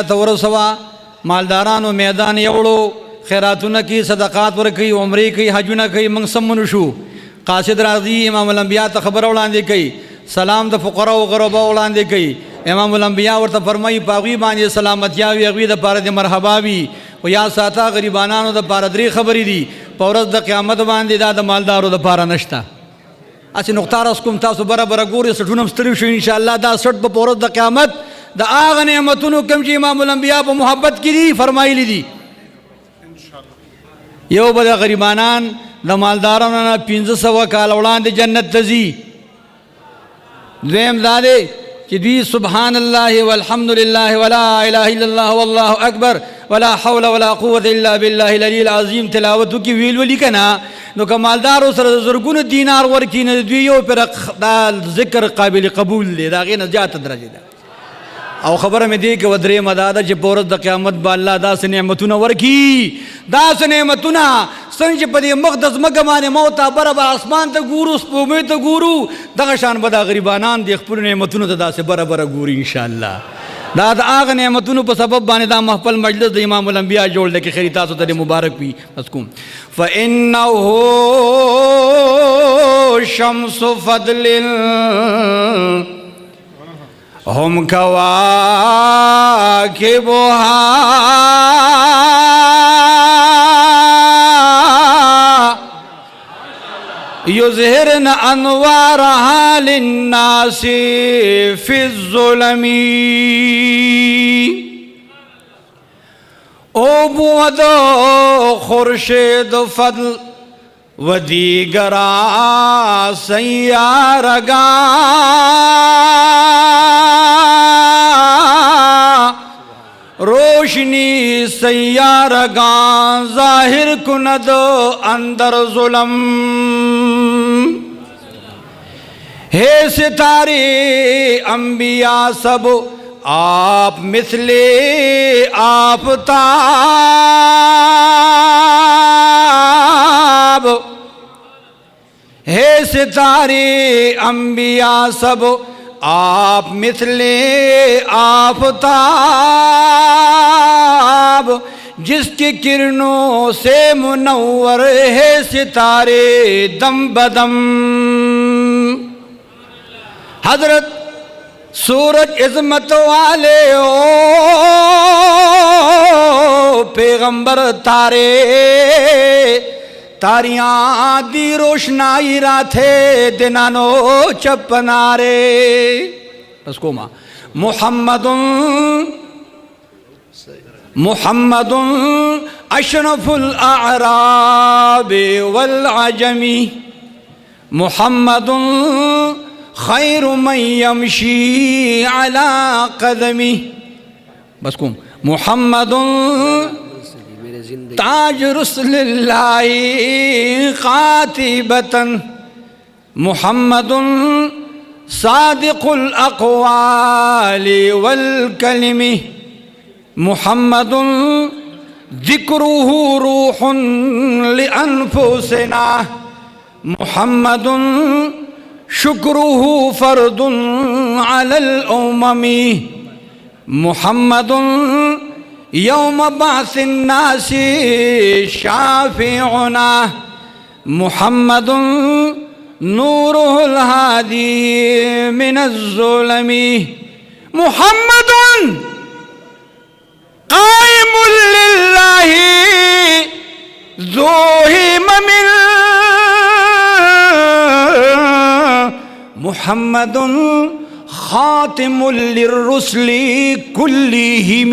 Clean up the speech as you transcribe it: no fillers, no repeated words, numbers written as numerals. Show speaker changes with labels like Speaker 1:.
Speaker 1: تورسوا مالدارانو میدان یوړو خیراتونه کی صدقات ورکي عمرې کوي حجونه کوي موږ سمون شو قاصد راضي امام الانبیاء ته خبر وړاندې کوي سلام د فقراء او غربا وړاندې کوي امام الانبیاء ورته فرمایي پاغي باندې سلامتیا وي غوي د پاره د مرحبا وي او یا ساته غریبانو د پاره درې خبرې دي پورز د قیامت باندې دا د مالدارو د پاره نشتا اسی نقطه راس کوم تاسو برابر ګوري سټونم ستړي شو ان شاء الله دا سټ په پورز د قیامت دا آغا نعمتونو کم چې امام الانبیاء په محبت کې دي فرمایلی دي یو به د غریبانان د مالدارانو نه 1500 کال وړاندې جنت ته ځي دویم دا دی چې دوی سبحان الله والحمد لله ولا اله الا الله والله اکبر ولا حول ولا قوة الا بالله العلی العظیم تلاوت کی ویل ولی کنا نو که مالدارو سره زرګونو دینار ورکي نه دوی یو پر ذکر قابل قبول دی دا غي نه زیاته درجه ده او خبره مې دی کې ودرې مداده چې پورز د قیامت با الله داسې نعمتونه ورکي داسې نعمتونه څنګه چې په دې مقدس مکه باندې موت برابر اسمان ته ګورو سپوږمۍ ته ګورو دغه شان به دا غریبانان د خپل نعمتونو ته داسې برابر ګوري ان شاء الله دا د هغه نعمتونو په سبب باندې دا محفل مجلس د امام الانبیاء جوړ لکه خیر تاسو ته مبارک وي بس کوم فانه شمس فضل هم كواكبها يظهرن أنوارها للناس في الظلم او بود خورشید فضل و دیگرا سیارگان روشنی سیارگان ظاہر کند اندر ظلم ہے ستارے انبیاء سب آپ مثل آفتاب ہے ستارے انبیاء سب آپ مثل آفتاب جس کی کرنوں سے منور ہے ستارے دم بدم حضرت سورج عظمت والے او پیغمبر تارے تاریاں دی روشنائی راتھے دنانو چپنارے بس کو ماں محمد اشرف الاعراب والعجمی محمد خیر من یمشی علی قدمی بس کم محمد تاج رسل اللہ قاتبتا محمد صادق الاقوال والکلم محمد ذکره روح لانفسنا محمد شکره فرد علی الامم محمد یوم بعث الناس شافعنا محمد نوره الهادی من الظلم محمد قائم للہ ذو ہمم محمد خاتم للرسل كلهم